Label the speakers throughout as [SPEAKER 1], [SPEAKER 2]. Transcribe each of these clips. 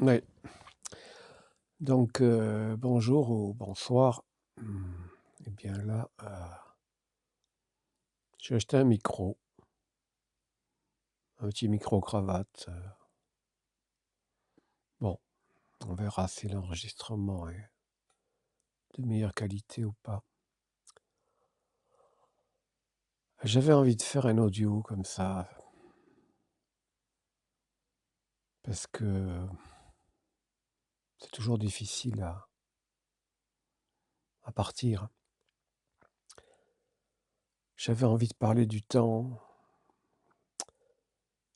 [SPEAKER 1] Ouais. Donc, bonjour ou bonsoir. Eh bien là, j'ai acheté un micro, un petit micro-cravate. Bon, on verra si l'enregistrement est de meilleure qualité ou pas. J'avais envie de faire un audio comme ça, parce que c'est toujours difficile à partir. J'avais envie de parler du temps,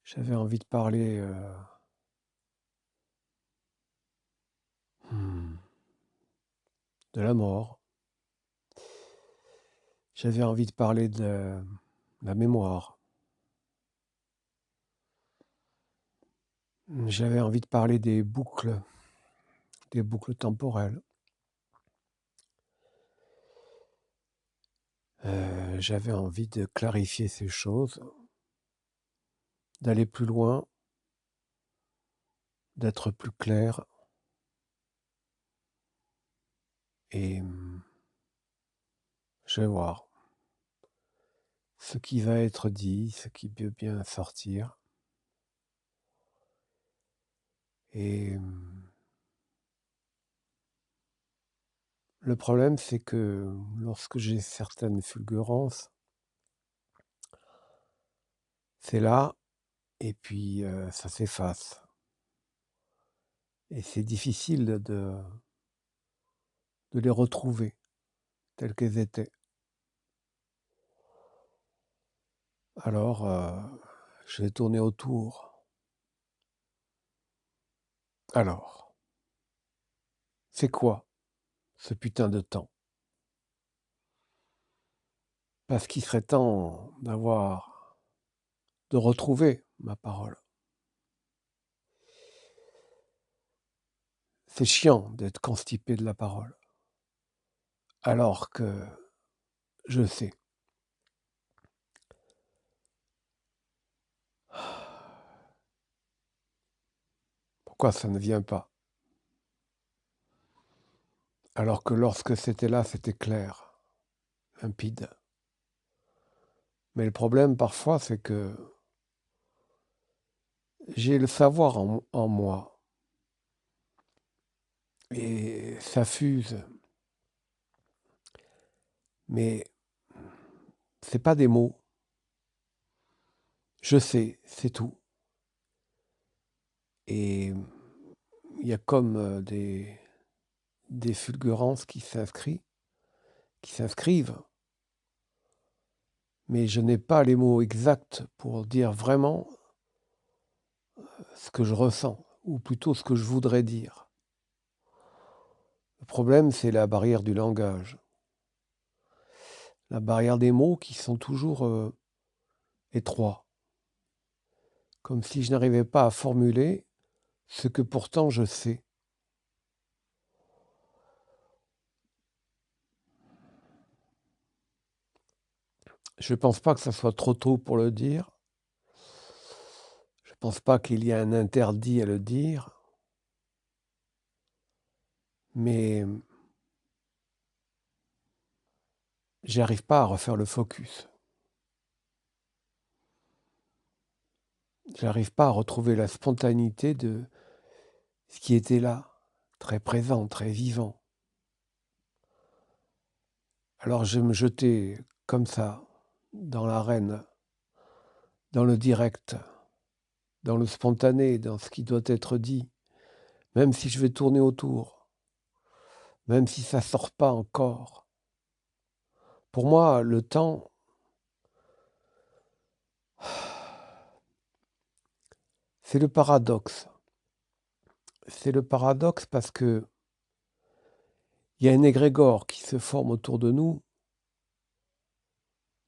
[SPEAKER 1] j'avais envie de parler hmm, de la mort, j'avais envie de parler de la mémoire. J'avais envie de parler des boucles temporelles. J'avais envie de clarifier ces choses, d'aller plus loin, d'être plus clair. Et je vais voir ce qui va être dit, ce qui peut bien sortir. Et le problème, c'est que lorsque j'ai certaines fulgurances, c'est là, et puis ça s'efface. Et c'est difficile de les retrouver telles qu'elles étaient. Alors, je vais tourner autour. Alors, c'est quoi ce putain de temps? Parce qu'il serait temps de retrouver ma parole. C'est chiant d'être constipé de la parole, alors que je sais. Pourquoi ça ne vient pas? Alors que lorsque c'était là, c'était clair, limpide. Mais le problème parfois, c'est que j'ai le savoir en moi, et ça fuse. Mais c'est pas des mots. Je sais, c'est tout. Et il y a comme des fulgurances qui s'inscrivent, mais je n'ai pas les mots exacts pour dire vraiment ce que je ressens, ou plutôt ce que je voudrais dire. Le problème, c'est la barrière du langage, la barrière des mots qui sont toujours étroits, comme si je n'arrivais pas à formuler ce que pourtant je sais. Je ne pense pas que ça soit trop tôt pour le dire. Je ne pense pas qu'il y ait un interdit à le dire, mais j'arrive pas à refaire le focus. J'arrive pas à retrouver la spontanéité de ce qui était là, très présent, très vivant. Alors je me jetais comme ça, dans l'arène, dans le direct, dans le spontané, dans ce qui doit être dit, même si je vais tourner autour, même si ça sort pas encore. Pour moi, le temps, c'est le paradoxe. C'est le paradoxe parce que il y a un égrégore qui se forme autour de nous.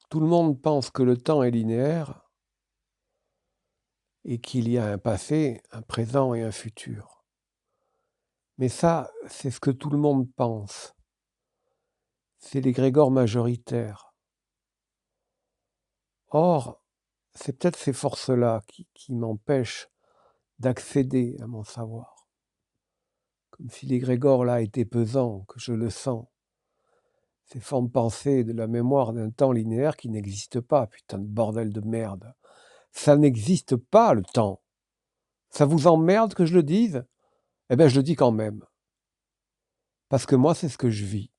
[SPEAKER 1] Tout le monde pense que le temps est linéaire et qu'il y a un passé, un présent et un futur. Mais ça, c'est ce que tout le monde pense. C'est l'égrégore majoritaire. Or, c'est peut-être ces forces-là qui m'empêchent d'accéder à mon savoir. comme si l'égrégore là était pesant, que je le sens. Ces formes pensées de la mémoire d'un temps linéaire qui n'existe pas, putain de bordel de merde. Ça n'existe pas, le temps. Ça vous emmerde que je le dise? Eh bien, je le dis quand même. Parce que moi, c'est ce que je vis.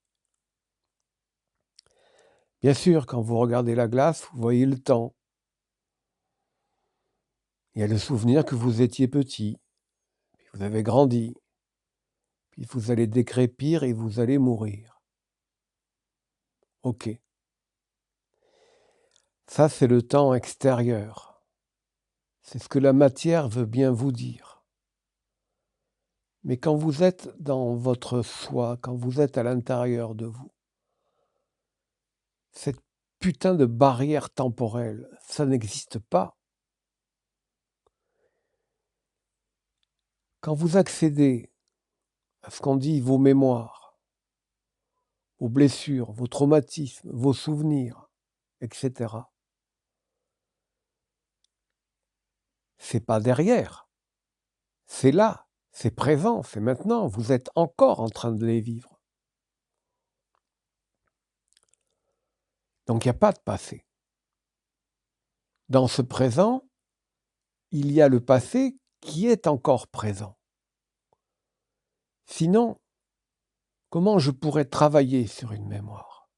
[SPEAKER 1] Bien sûr, quand vous regardez la glace, vous voyez le temps. Il y a le souvenir que vous étiez petit, puis vous avez grandi, puis vous allez décrépir et vous allez mourir. Ok. Ça, c'est le temps extérieur. C'est ce que la matière veut bien vous dire. Mais quand vous êtes dans votre soi, quand vous êtes à l'intérieur de vous, cette putain de barrière temporelle, ça n'existe pas. Quand vous accédez à ce qu'on dit vos mémoires, vos blessures, vos traumatismes, vos souvenirs, etc., c'est pas derrière, c'est là, c'est présent, c'est maintenant, vous êtes encore en train de les vivre. Donc il n'y a pas de passé. Dans ce présent, il y a le passé qui est encore présent. Sinon, comment je pourrais travailler sur une mémoire?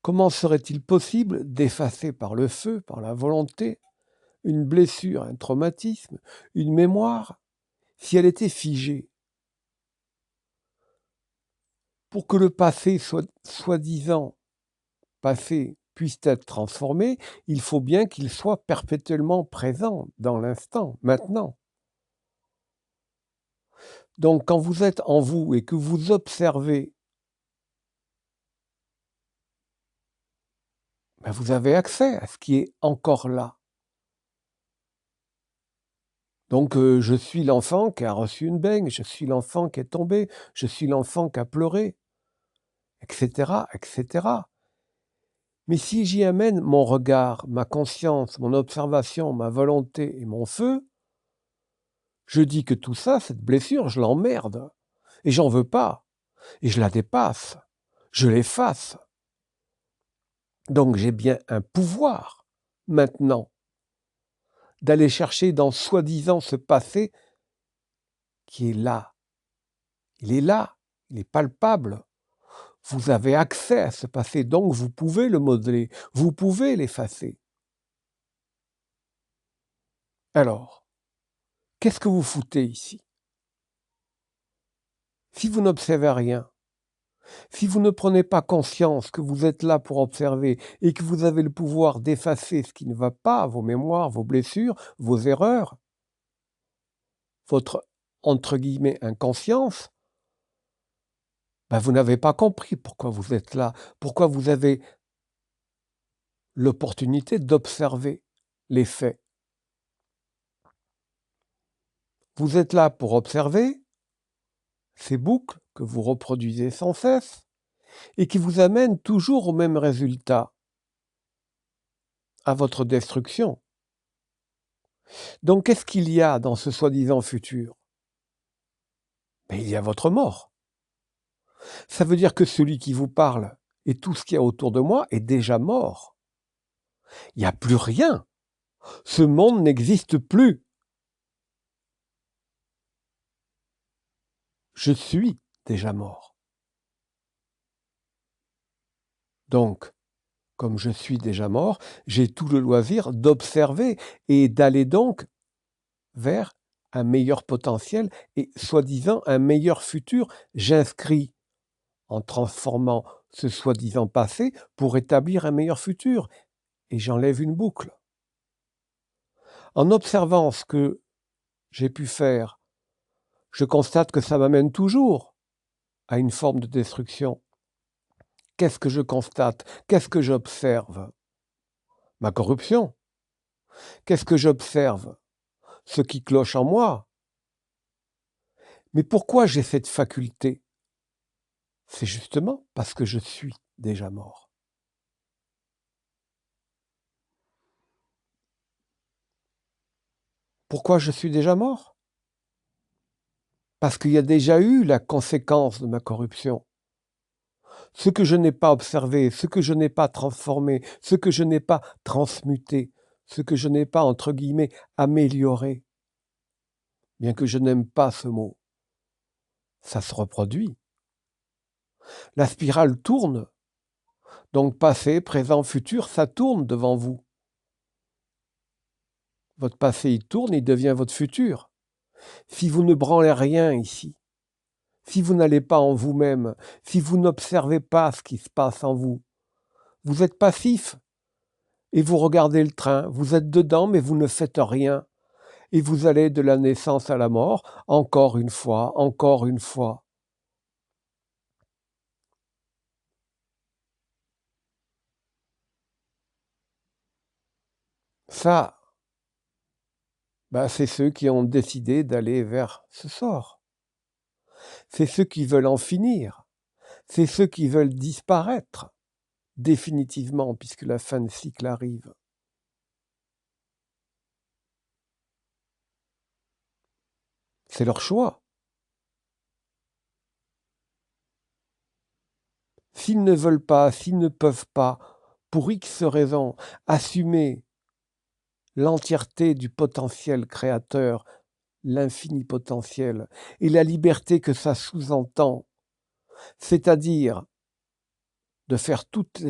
[SPEAKER 1] Comment serait-il possible d'effacer par le feu, par la volonté, une blessure, un traumatisme, une mémoire, si elle était figée? Pour que le passé soi-disant passé puisse être transformé, il faut bien qu'il soit perpétuellement présent dans l'instant, maintenant. Donc quand vous êtes en vous et que vous observez, ben vous avez accès à ce qui est encore là. Donc je suis l'enfant qui a reçu une baigne, je suis l'enfant qui est tombé, je suis l'enfant qui a pleuré, etc., etc. Mais si j'y amène mon regard, ma conscience, mon observation, ma volonté et mon feu, je dis que tout ça, cette blessure, je l'emmerde. Et j'en veux pas. Et je la dépasse. Je l'efface. Donc j'ai bien un pouvoir, maintenant, d'aller chercher dans soi-disant ce passé qui est là. Il est là. Il est palpable. Vous avez accès à ce passé, donc vous pouvez le modeler. Vous pouvez l'effacer. Alors, qu'est-ce que vous foutez ici? Si vous n'observez rien, si vous ne prenez pas conscience que vous êtes là pour observer et que vous avez le pouvoir d'effacer ce qui ne va pas, vos mémoires, vos blessures, vos erreurs, votre, entre guillemets, inconscience, ben vous n'avez pas compris pourquoi vous êtes là, pourquoi vous avez l'opportunité d'observer les faits. Vous êtes là pour observer ces boucles que vous reproduisez sans cesse et qui vous amènent toujours au même résultat, à votre destruction. Donc qu'est-ce qu'il y a dans ce soi-disant futur? Mais il y a votre mort. Ça veut dire que celui qui vous parle et tout ce qu'il y a autour de moi est déjà mort. Il n'y a plus rien. Ce monde n'existe plus. Je suis déjà mort. Donc, comme je suis déjà mort, j'ai tout le loisir d'observer et d'aller donc vers un meilleur potentiel et soi-disant un meilleur futur. J'inscris en transformant ce soi-disant passé pour établir un meilleur futur. Et j'enlève une boucle. En observant ce que j'ai pu faire, je constate que ça m'amène toujours à une forme de destruction. Qu'est-ce que je constate? Qu'est-ce que j'observe? Ma corruption. Qu'est-ce que j'observe? Ce qui cloche en moi. Mais pourquoi j'ai cette faculté? C'est justement parce que je suis déjà mort. Pourquoi je suis déjà mort? Parce qu'il y a déjà eu la conséquence de ma corruption. Ce que je n'ai pas observé, ce que je n'ai pas transformé, ce que je n'ai pas transmuté, ce que je n'ai pas, entre guillemets, amélioré, bien que je n'aime pas ce mot, ça se reproduit. La spirale tourne, donc passé, présent, futur, ça tourne devant vous. Votre passé, il tourne, il devient votre futur. Si vous ne branlez rien ici, si vous n'allez pas en vous-même, si vous n'observez pas ce qui se passe en vous, vous êtes passif et vous regardez le train, vous êtes dedans mais vous ne faites rien. Et vous allez de la naissance à la mort, encore une fois, encore une fois. Ça, c'est ceux qui ont décidé d'aller vers ce sort. C'est ceux qui veulent en finir. C'est ceux qui veulent disparaître définitivement puisque la fin de cycle arrive. C'est leur choix. S'ils ne veulent pas, s'ils ne peuvent pas, pour X raisons, assumer l'entièreté du potentiel créateur, l'infini potentiel, et la liberté que ça sous-entend, c'est-à-dire de faire toutes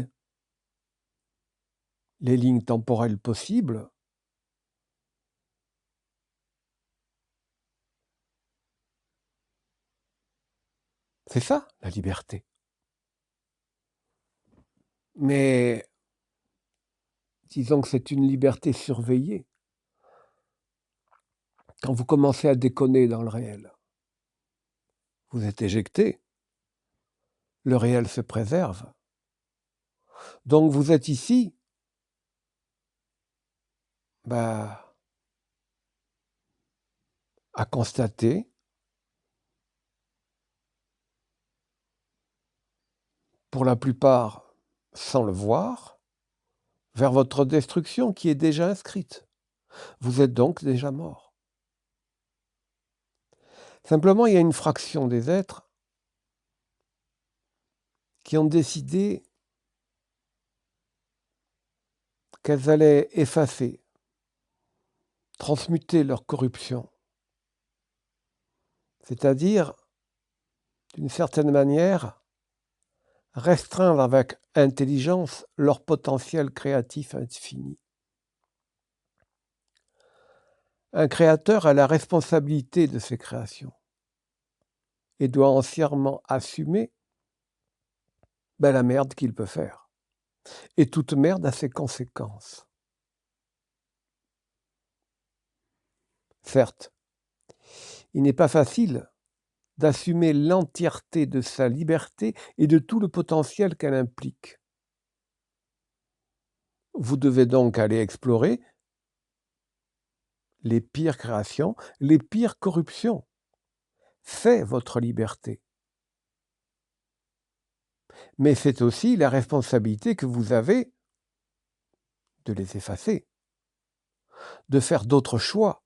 [SPEAKER 1] les lignes temporelles possibles, c'est ça la liberté. Mais disons que c'est une liberté surveillée. Quand vous commencez à déconner dans le réel, vous êtes éjecté. Le réel se préserve. Donc vous êtes ici, à constater pour la plupart sans le voir, vers votre destruction qui est déjà inscrite. Vous êtes donc déjà mort. Simplement, il y a une fraction des êtres qui ont décidé qu'elles allaient effacer, transmuter leur corruption, c'est-à-dire, d'une certaine manière, restreindre avec intelligence leur potentiel créatif infini. Un créateur a la responsabilité de ses créations et doit entièrement assumer la merde qu'il peut faire. Et toute merde a ses conséquences. Certes, il n'est pas facile d'assumer l'entièreté de sa liberté et de tout le potentiel qu'elle implique. Vous devez donc aller explorer les pires créations, les pires corruptions. C'est votre liberté. Mais c'est aussi la responsabilité que vous avez de les effacer, de faire d'autres choix.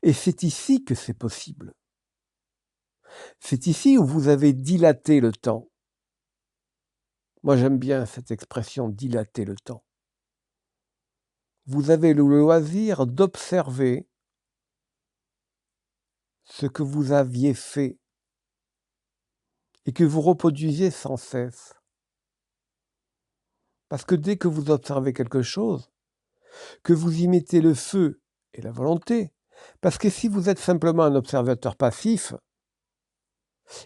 [SPEAKER 1] Et c'est ici que c'est possible. C'est ici où vous avez dilaté le temps. Moi, j'aime bien cette expression, dilater le temps. Vous avez le loisir d'observer ce que vous aviez fait et que vous reproduisiez sans cesse. Parce que dès que vous observez quelque chose, que vous y mettez le feu et la volonté, parce que si vous êtes simplement un observateur passif,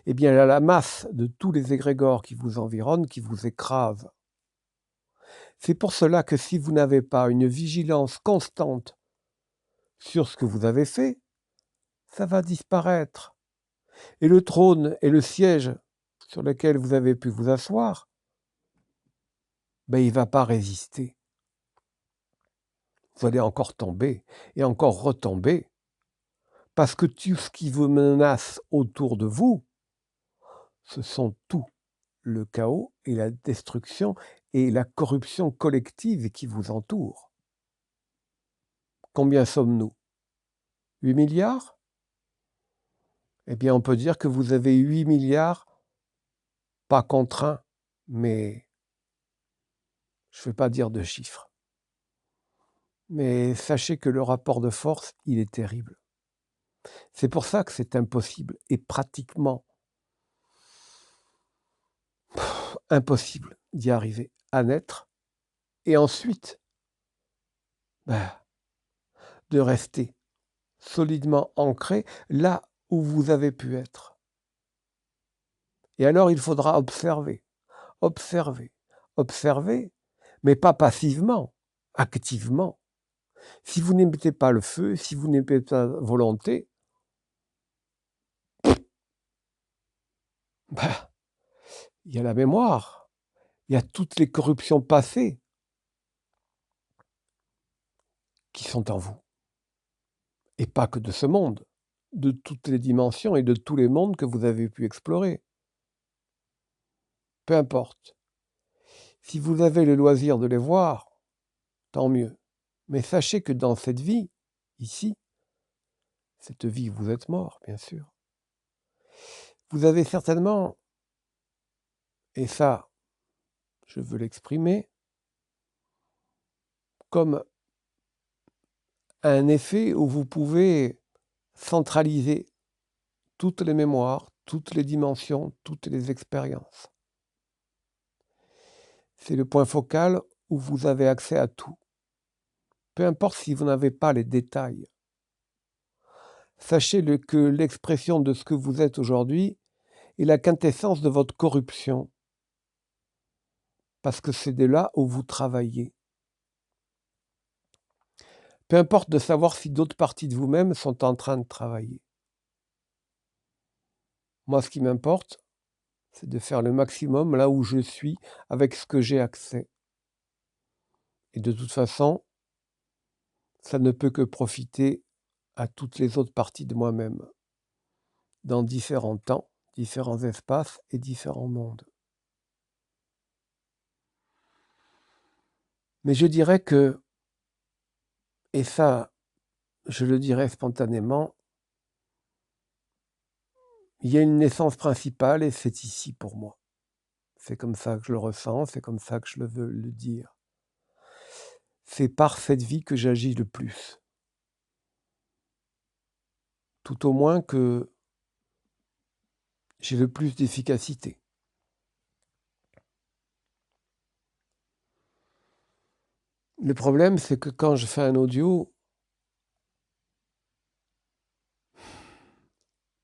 [SPEAKER 1] eh bien, il y a la masse de tous les égrégores qui vous environnent, qui vous écrasent. C'est pour cela que si vous n'avez pas une vigilance constante sur ce que vous avez fait, ça va disparaître. Et le trône et le siège sur lequel vous avez pu vous asseoir, il ne va pas résister. Vous allez encore tomber et encore retomber, parce que tout ce qui vous menace autour de vous, ce sont tout le chaos et la destruction et la corruption collective qui vous entoure. Combien sommes-nous ? 8 milliards ? Eh bien, on peut dire que vous avez 8 milliards, pas contraints, mais je ne vais pas dire de chiffres. Mais sachez que le rapport de force, il est terrible. C'est pour ça que c'est impossible et pratiquement impossible d'y arriver à naître et ensuite de rester solidement ancré là où vous avez pu être. Et alors, il faudra observer, observer, observer, mais pas passivement, activement. Si vous n'émettez pas le feu, si vous n'émettez pas la volonté, il y a la mémoire, il y a toutes les corruptions passées qui sont en vous. Et pas que de ce monde, de toutes les dimensions et de tous les mondes que vous avez pu explorer. Peu importe. Si vous avez le loisir de les voir, tant mieux. Mais sachez que dans cette vie, ici, cette vie où vous êtes mort, bien sûr, vous avez certainement, et ça, je veux l'exprimer, comme un effet où vous pouvez centraliser toutes les mémoires, toutes les dimensions, toutes les expériences. C'est le point focal où vous avez accès à tout. Peu importe si vous n'avez pas les détails. Sachez que l'expression de ce que vous êtes aujourd'hui est la quintessence de votre corruption, parce que c'est de là où vous travaillez. Peu importe de savoir si d'autres parties de vous-même sont en train de travailler. Moi, ce qui m'importe, c'est de faire le maximum là où je suis, avec ce que j'ai accès. Et de toute façon, ça ne peut que profiter à toutes les autres parties de moi-même, dans différents temps, différents espaces et différents mondes. Mais je dirais que, et ça, je le dirais spontanément, il y a une naissance principale et c'est ici pour moi. C'est comme ça que je le ressens, c'est comme ça que je veux le dire. C'est par cette vie que j'agis le plus. Tout au moins que j'ai le plus d'efficacité. Le problème, c'est que quand je fais un audio,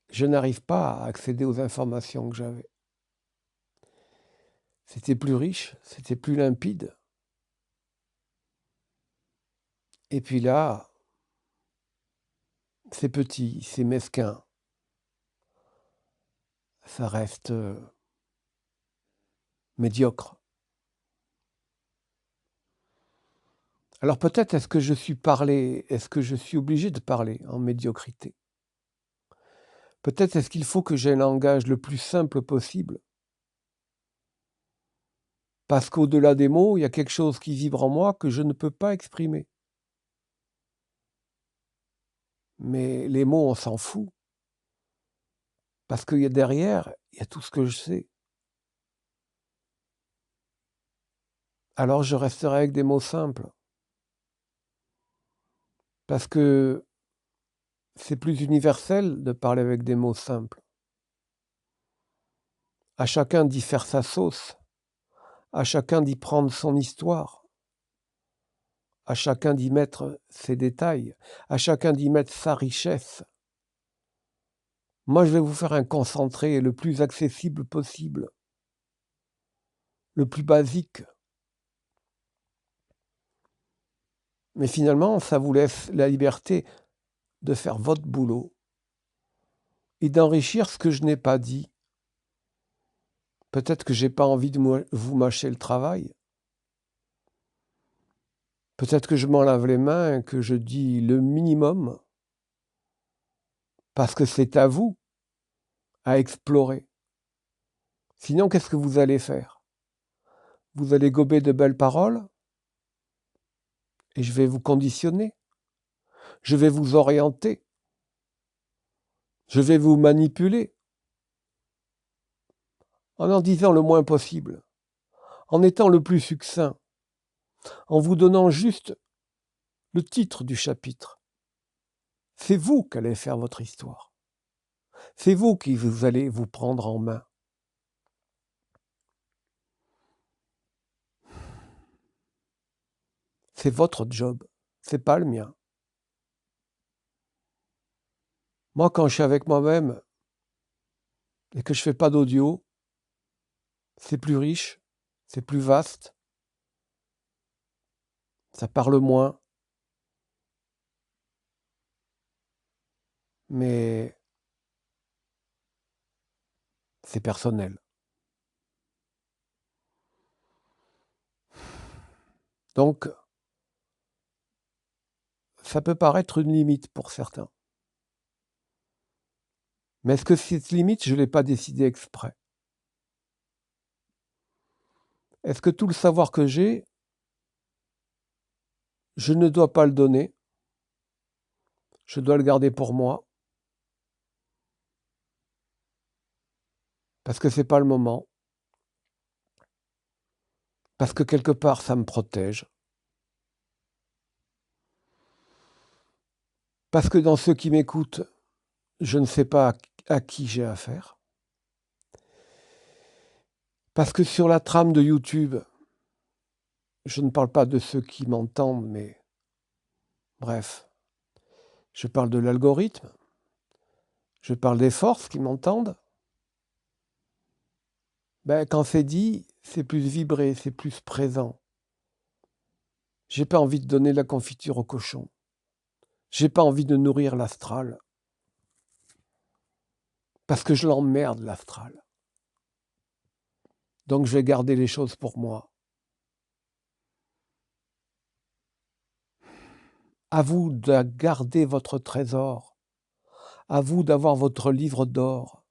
[SPEAKER 1] je n'arrive pas à accéder aux informations que j'avais. C'était plus riche, c'était plus limpide. Et puis là, c'est petit, c'est mesquin. Ça reste médiocre. Alors peut-être est-ce que je suis obligé de parler en médiocrité? Peut-être est-ce qu'il faut que j'ai un langage le plus simple possible? Parce qu'au-delà des mots, il y a quelque chose qui vibre en moi que je ne peux pas exprimer. Mais les mots, on s'en fout. Parce qu'il y a derrière, il y a tout ce que je sais. Alors je resterai avec des mots simples. Parce que c'est plus universel de parler avec des mots simples. À chacun d'y faire sa sauce. À chacun d'y prendre son histoire. À chacun d'y mettre ses détails. À chacun d'y mettre sa richesse. Moi, je vais vous faire un concentré le plus accessible possible. Le plus basique. Mais finalement, ça vous laisse la liberté de faire votre boulot et d'enrichir ce que je n'ai pas dit. Peut-être que j'ai pas envie de vous mâcher le travail. Peut-être que je m'en lave les mains et que je dis le minimum parce que c'est à vous à explorer. Sinon, qu'est-ce que vous allez faire? Vous allez gober de belles paroles et je vais vous conditionner. Je vais vous orienter. Je vais vous manipuler en disant le moins possible, en étant le plus succinct, en vous donnant juste le titre du chapitre. C'est vous qui allez faire votre histoire. C'est vous qui vous allez vous prendre en main. C'est votre job, c'est pas le mien. Moi, quand je suis avec moi-même et que je fais pas d'audio, c'est plus riche, c'est plus vaste, ça parle moins, mais c'est personnel. Donc, ça peut paraître une limite pour certains. Mais est-ce que cette limite, je ne l'ai pas décidée exprès? Est-ce que tout le savoir que j'ai, je ne dois pas le donner? Je dois le garder pour moi? Parce que c'est pas le moment? Parce que quelque part, ça me protège? Parce que dans ceux qui m'écoutent, je ne sais pas à qui j'ai affaire? Parce que sur la trame de YouTube, je ne parle pas de ceux qui m'entendent, mais bref, je parle de l'algorithme, je parle des forces qui m'entendent. Ben, quand c'est dit, c'est plus vibré, c'est plus présent. J'ai pas envie de donner la confiture au cochon. J'ai pas envie de nourrir l'astral. Parce que je l'emmerde, l'astral. Donc je vais garder les choses pour moi. À vous de garder votre trésor. À vous d'avoir votre livre d'or.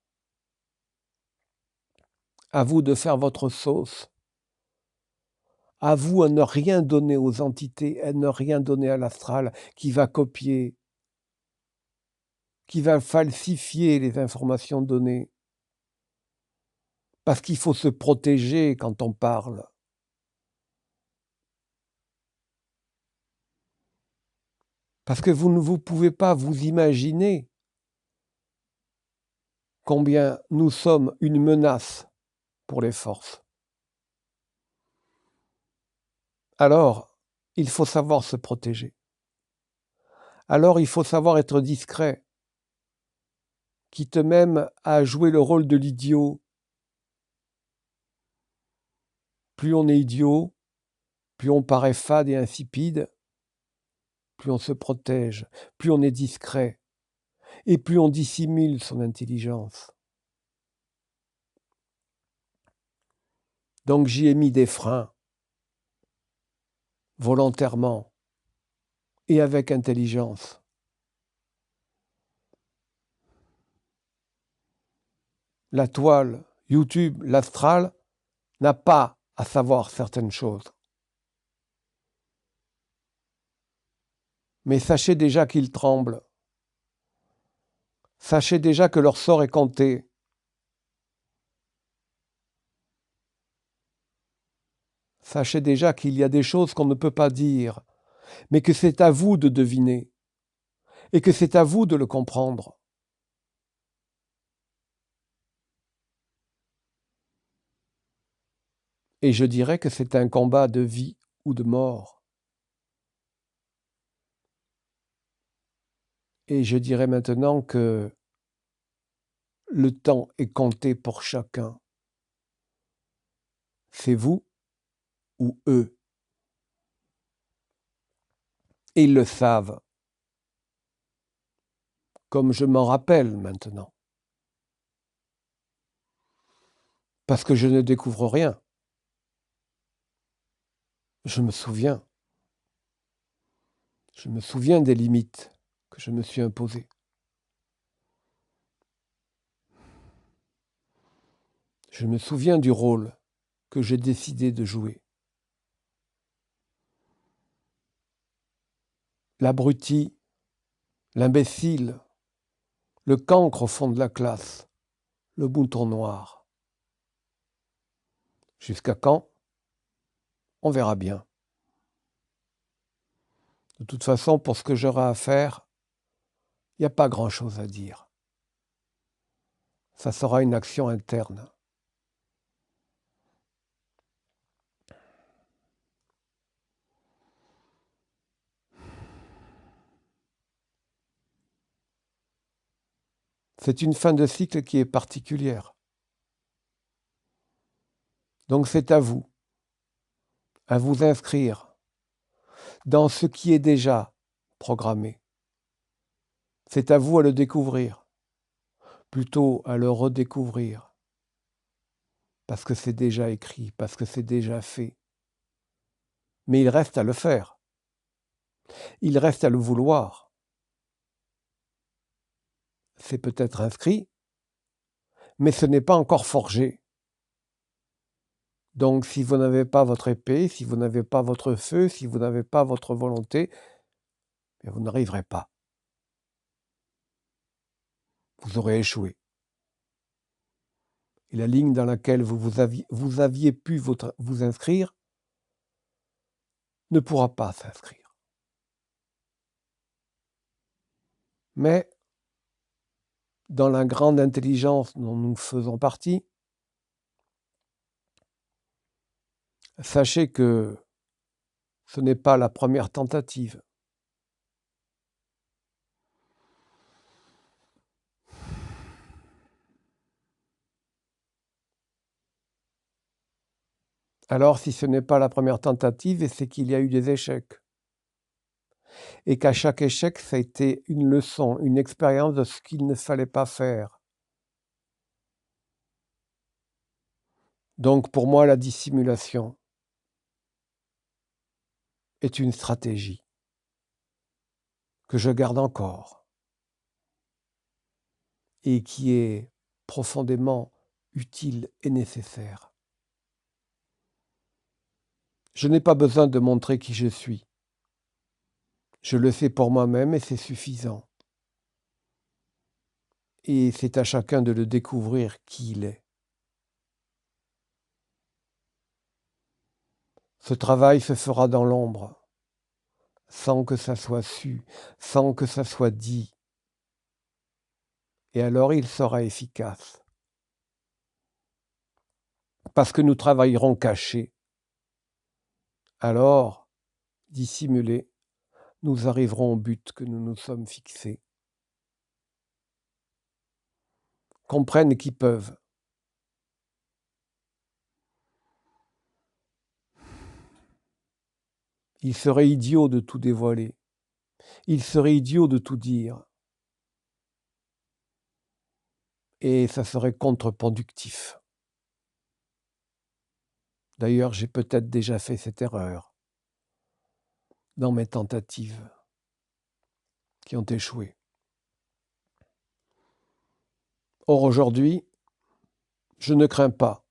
[SPEAKER 1] À vous de faire votre sauce. À vous à ne rien donner aux entités, à ne rien donner à l'astral qui va copier, qui va falsifier les informations données. Parce qu'il faut se protéger quand on parle. Parce que vous ne vous pouvez pas vous imaginer combien nous sommes une menace pour les forces. Alors, il faut savoir se protéger. Alors, il faut savoir être discret, quitte même à jouer le rôle de l'idiot. Plus on est idiot, plus on paraît fade et insipide, plus on se protège, plus on est discret, et plus on dissimule son intelligence. Donc j'y ai mis des freins, volontairement, et avec intelligence. La toile, YouTube, l'astral, n'a pas à savoir certaines choses. Mais sachez déjà qu'ils tremblent. Sachez déjà que leur sort est compté. Sachez déjà qu'il y a des choses qu'on ne peut pas dire, mais que c'est à vous de deviner, et que c'est à vous de le comprendre. Et je dirais que c'est un combat de vie ou de mort. Et je dirais maintenant que le temps est compté pour chacun. C'est vous ou eux. Et ils le savent, comme je m'en rappelle maintenant. Parce que je ne découvre rien. Je me souviens. Je me souviens des limites que je me suis imposées. Je me souviens du rôle que j'ai décidé de jouer. L'abruti, l'imbécile, le cancre au fond de la classe, le mouton noir. Jusqu'à quand? On verra bien. De toute façon, pour ce que j'aurai à faire, il n'y a pas grand-chose à dire. Ça sera une action interne. C'est une fin de cycle qui est particulière. Donc c'est à vous inscrire dans ce qui est déjà programmé. C'est à vous à le découvrir, plutôt à le redécouvrir, parce que c'est déjà écrit, parce que c'est déjà fait. Mais il reste à le faire. Il reste à le vouloir. C'est peut-être inscrit, mais ce n'est pas encore forgé. Donc si vous n'avez pas votre épée, si vous n'avez pas votre feu, si vous n'avez pas votre volonté, vous n'arriverez pas. Vous aurez échoué. Et la ligne dans laquelle vous aviez pu vous inscrire ne pourra pas s'inscrire. Mais dans la grande intelligence dont nous faisons partie, sachez que ce n'est pas la première tentative. Alors, si ce n'est pas la première tentative, c'est qu'il y a eu des échecs. Et qu'à chaque échec, ça a été une leçon, une expérience de ce qu'il ne fallait pas faire. Donc, pour moi, la dissimulation est une stratégie que je garde encore et qui est profondément utile et nécessaire. Je n'ai pas besoin de montrer qui je suis. Je le sais pour moi-même et c'est suffisant. Et c'est à chacun de le découvrir qui il est. Ce travail se fera dans l'ombre, sans que ça soit su, sans que ça soit dit. Et alors il sera efficace. Parce que nous travaillerons cachés. Alors, dissimulés, nous arriverons au but que nous nous sommes fixés. Comprennent qui peuvent. Il serait idiot de tout dévoiler. Il serait idiot de tout dire. Et ça serait contre-productif. D'ailleurs, j'ai peut-être déjà fait cette erreur dans mes tentatives qui ont échoué. Or, aujourd'hui, je ne crains pas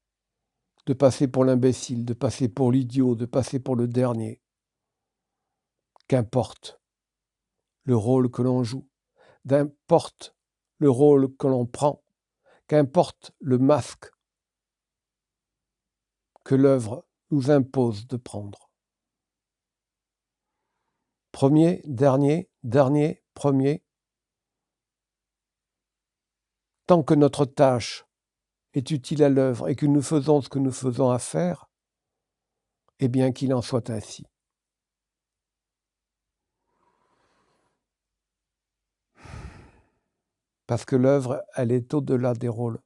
[SPEAKER 1] de passer pour l'imbécile, de passer pour l'idiot, de passer pour le dernier. Qu'importe le rôle que l'on joue, qu'importe le rôle que l'on prend, qu'importe le masque que l'œuvre nous impose de prendre. Premier, dernier, dernier, premier. Tant que notre tâche est utile à l'œuvre et que nous faisons ce que nous faisons à faire, eh bien qu'il en soit ainsi. Parce que l'œuvre, elle est au-delà des rôles.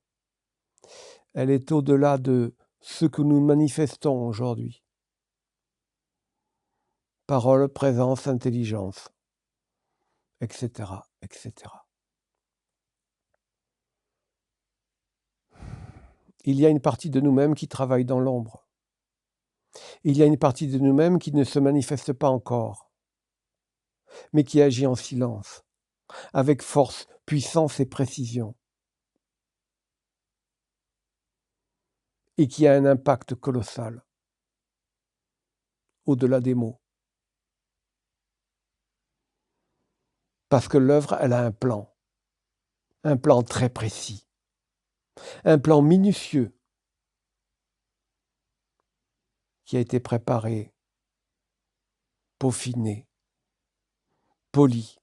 [SPEAKER 1] Elle est au-delà de ce que nous manifestons aujourd'hui. Parole, présence, intelligence, etc., etc. Il y a une partie de nous-mêmes qui travaille dans l'ombre. Il y a une partie de nous-mêmes qui ne se manifeste pas encore, mais qui agit en silence, avec force, puissance et précision, et qui a un impact colossal, au-delà des mots. Parce que l'œuvre, elle a un plan. un plan très précis, un plan minutieux qui a été préparé, peaufiné, poli.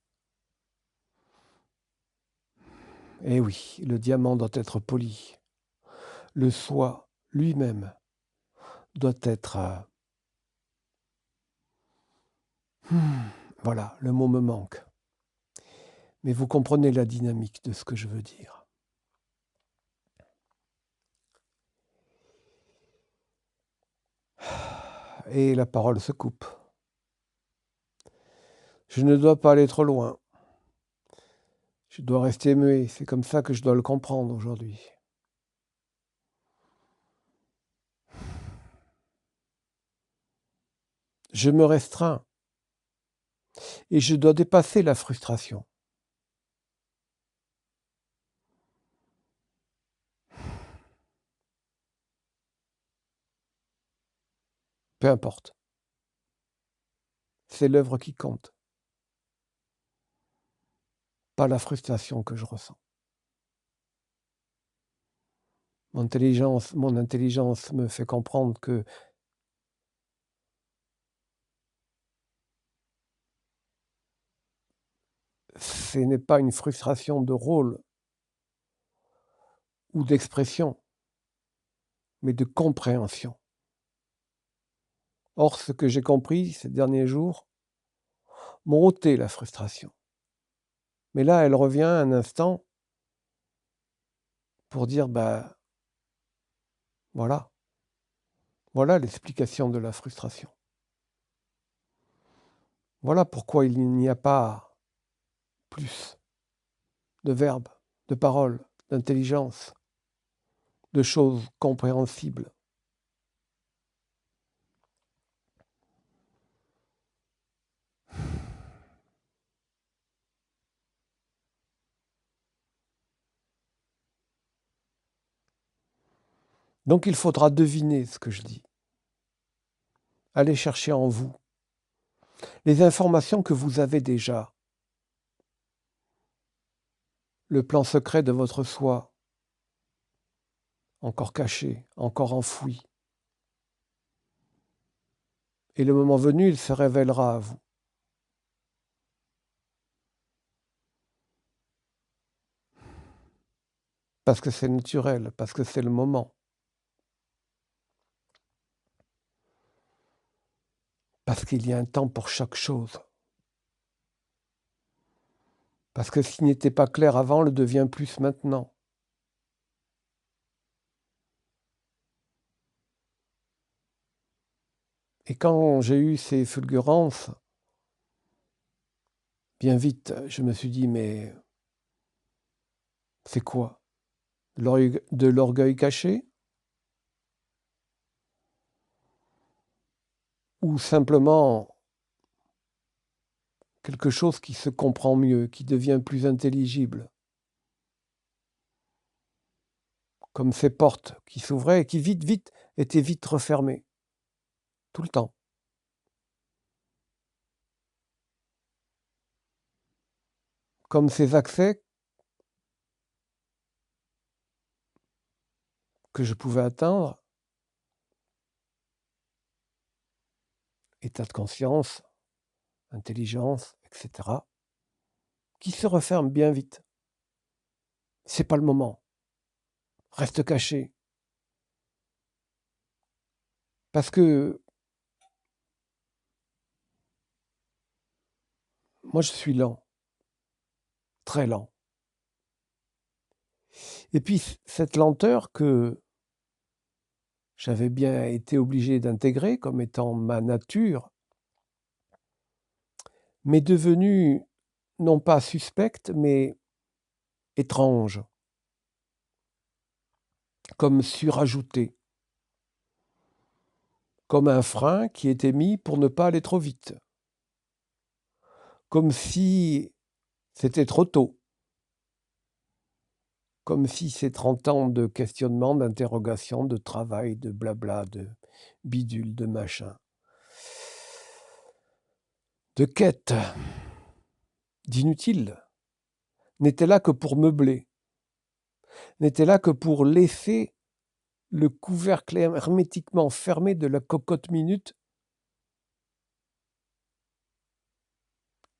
[SPEAKER 1] Eh oui, le diamant doit être poli. Le soi lui-même doit être... voilà, le mot me manque. Mais vous comprenez la dynamique de ce que je veux dire. Et la parole se coupe. Je ne dois pas aller trop loin. Je dois rester muet. C'est comme ça que je dois le comprendre aujourd'hui. Je me restreins. Et je dois dépasser la frustration. Peu importe. C'est l'œuvre qui compte. Pas la frustration que je ressens. Mon intelligence me fait comprendre que ce n'est pas une frustration de rôle ou d'expression, mais de compréhension. Or, ce que j'ai compris ces derniers jours m'ont ôté la frustration. Mais là, elle revient un instant pour dire, voilà. Voilà l'explication de la frustration. Voilà pourquoi il n'y a pas plus de verbes, de paroles, d'intelligence, de choses compréhensibles. Donc il faudra deviner ce que je dis. Allez chercher en vous les informations que vous avez déjà. Le plan secret de votre soi, encore caché, encore enfoui. Et le moment venu, il se révélera à vous. Parce que c'est naturel, parce que c'est le moment. Parce qu'il y a un temps pour chaque chose. Parce que ce qui n'était pas clair avant le devient plus maintenant. Et quand j'ai eu ces fulgurances, bien vite, je me suis dit, mais c'est quoi? De l'orgueil caché? Ou simplement quelque chose qui se comprend mieux, qui devient plus intelligible? Comme ces portes qui s'ouvraient et qui vite étaient vite refermées. Tout le temps. Comme ces accès que je pouvais atteindre, état de conscience, intelligence, etc., qui se referment bien vite. C'est pas le moment. Reste caché. Parce que moi, je suis lent. Très lent. Et puis, cette lenteur que j'avais bien été obligé d'intégrer comme étant ma nature, m'est devenue non pas suspecte, mais étrange, comme surajoutée, comme un frein qui était mis pour ne pas aller trop vite, comme si c'était trop tôt, comme si ces 30 ans de questionnement, d'interrogation, de travail, de blabla, de bidule, de machin, de quête, d'inutile, n'étaient là que pour meubler, n'était là que pour laisser le couvercle hermétiquement fermé de la cocotte minute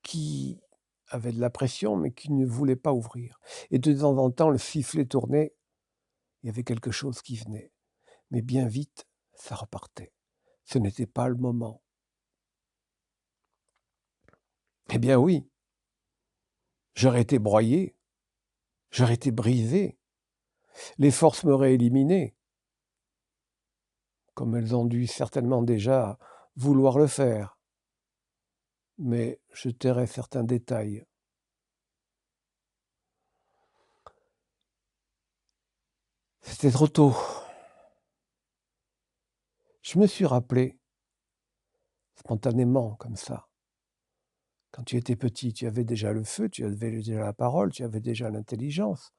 [SPEAKER 1] qui avait de la pression, mais qui ne voulait pas ouvrir. Et de temps en temps, le sifflet tournait, il y avait quelque chose qui venait. Mais bien vite, ça repartait. Ce n'était pas le moment. Eh bien oui, j'aurais été broyé, j'aurais été brisé, les forces m'auraient éliminé, comme elles ont dû certainement déjà vouloir le faire. Mais je tairai certains détails. C'était trop tôt. Je me suis rappelé, spontanément, comme ça. Quand tu étais petit, tu avais déjà le feu, tu avais déjà la parole, tu avais déjà l'intelligence.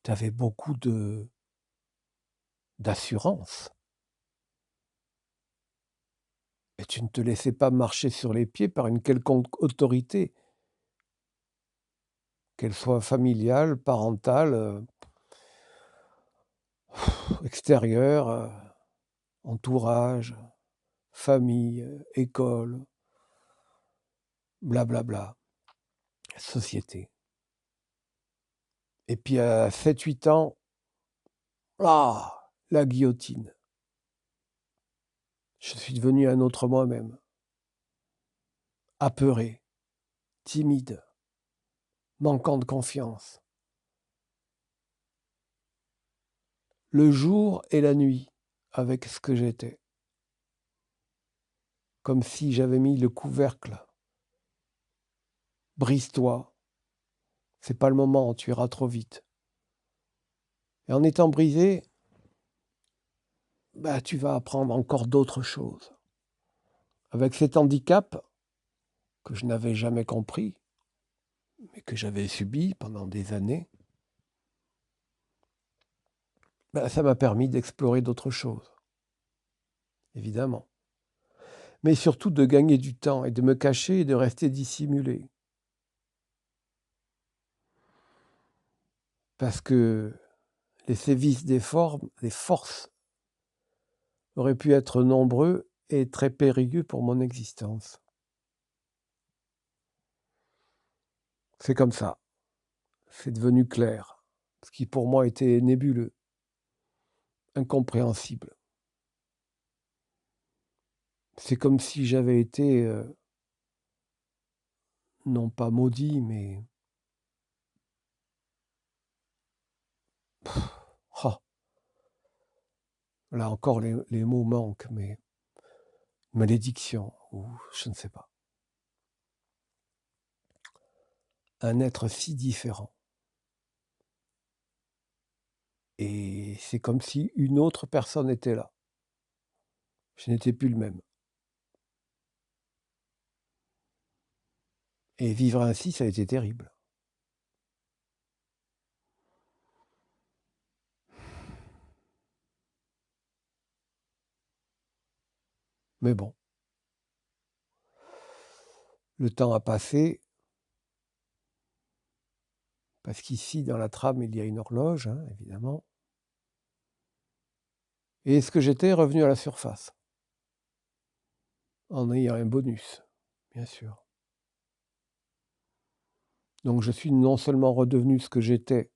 [SPEAKER 1] Tu avais beaucoup d'assurance. Et tu ne te laissais pas marcher sur les pieds par une quelconque autorité, qu'elle soit familiale, parentale, extérieure, entourage, famille, école, blablabla, société. Et puis à 7-8 ans, la guillotine. Je suis devenu un autre moi-même, apeuré, timide, manquant de confiance. Le jour et la nuit avec ce que j'étais. Comme si j'avais mis le couvercle. Brise-toi. C'est pas le moment, tu iras trop vite. Et en étant brisé, tu vas apprendre encore d'autres choses. Avec cet handicap que je n'avais jamais compris, mais que j'avais subi pendant des années, ça m'a permis d'explorer d'autres choses, évidemment. Mais surtout de gagner du temps et de me cacher et de rester dissimulé. Parce que les sévices des forces auraient pu être nombreux et très périlleux pour mon existence. C'est comme ça. C'est devenu clair. Ce qui pour moi était nébuleux, incompréhensible. C'est comme si j'avais été, non pas maudit, mais... Là encore, les mots manquent, mais malédiction, ou je ne sais pas. Un être si différent. Et c'est comme si une autre personne était là. Je n'étais plus le même. Et vivre ainsi, ça a été terrible. Mais bon, le temps a passé, parce qu'ici, dans la trame, il y a une horloge, évidemment. Et ce que j'étais est revenu à la surface, en ayant un bonus, bien sûr. Donc je suis non seulement redevenu ce que j'étais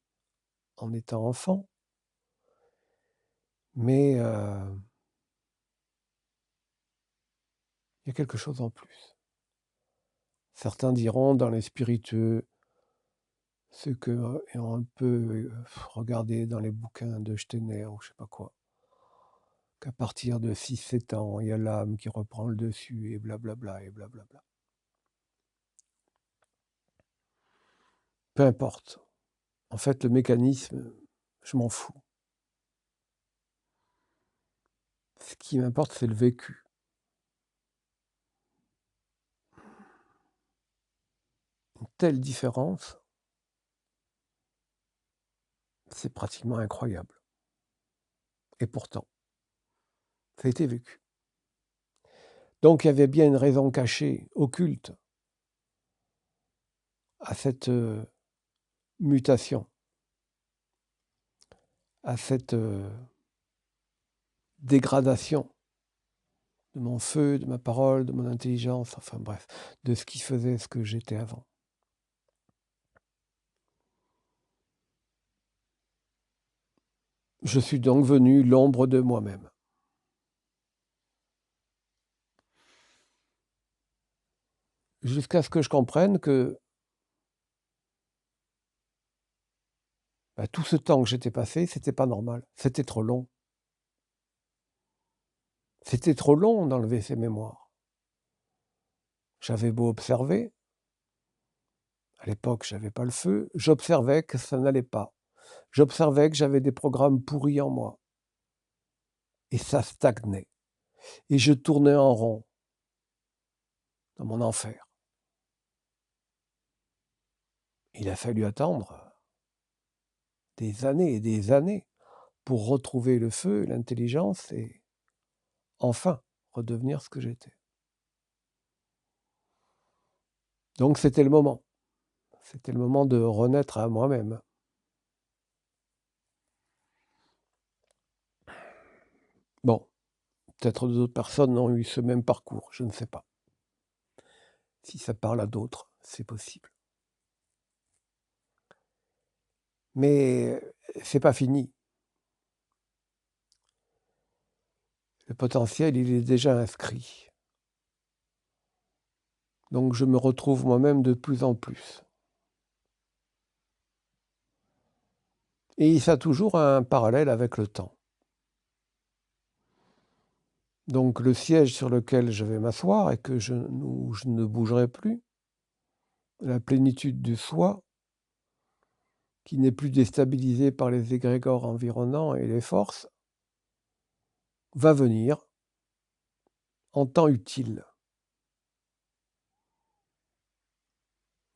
[SPEAKER 1] en étant enfant, mais il y a quelque chose en plus. Certains diront dans les spiritueux, ceux qui ont un peu regardé dans les bouquins de Steiner ou je sais pas quoi, qu'à partir de 6-7 ans, il y a l'âme qui reprend le dessus et blablabla et blablabla. Peu importe. En fait, le mécanisme, je m'en fous. Ce qui m'importe, c'est le vécu. Une telle différence, c'est pratiquement incroyable. Et pourtant, ça a été vécu. Donc il y avait bien une raison cachée, occulte, à cette mutation. à cette dégradation de mon feu, de ma parole, de mon intelligence, enfin bref, de ce qui faisait ce que j'étais avant. Je suis donc venu l'ombre de moi-même. Jusqu'à ce que je comprenne que tout ce temps que j'étais passé, c'était pas normal, c'était trop long. C'était trop long d'enlever ces mémoires. J'avais beau observer, à l'époque j'avais pas le feu, j'observais que ça n'allait pas. J'observais que j'avais des programmes pourris en moi. Et ça stagnait. Et je tournais en rond dans mon enfer. Il a fallu attendre des années et des années pour retrouver le feu, l'intelligence et enfin redevenir ce que j'étais. Donc c'était le moment. C'était le moment de renaître à moi-même. Bon, peut-être d'autres personnes ont eu ce même parcours, je ne sais pas. Si ça parle à d'autres, c'est possible. Mais c'est pas fini. Le potentiel, il est déjà inscrit. Donc je me retrouve moi-même de plus en plus. Et ça a toujours un parallèle avec le temps. Donc le siège sur lequel je vais m'asseoir et que je ne bougerai plus, la plénitude du soi, qui n'est plus déstabilisé par les égrégores environnants et les forces, va venir en temps utile.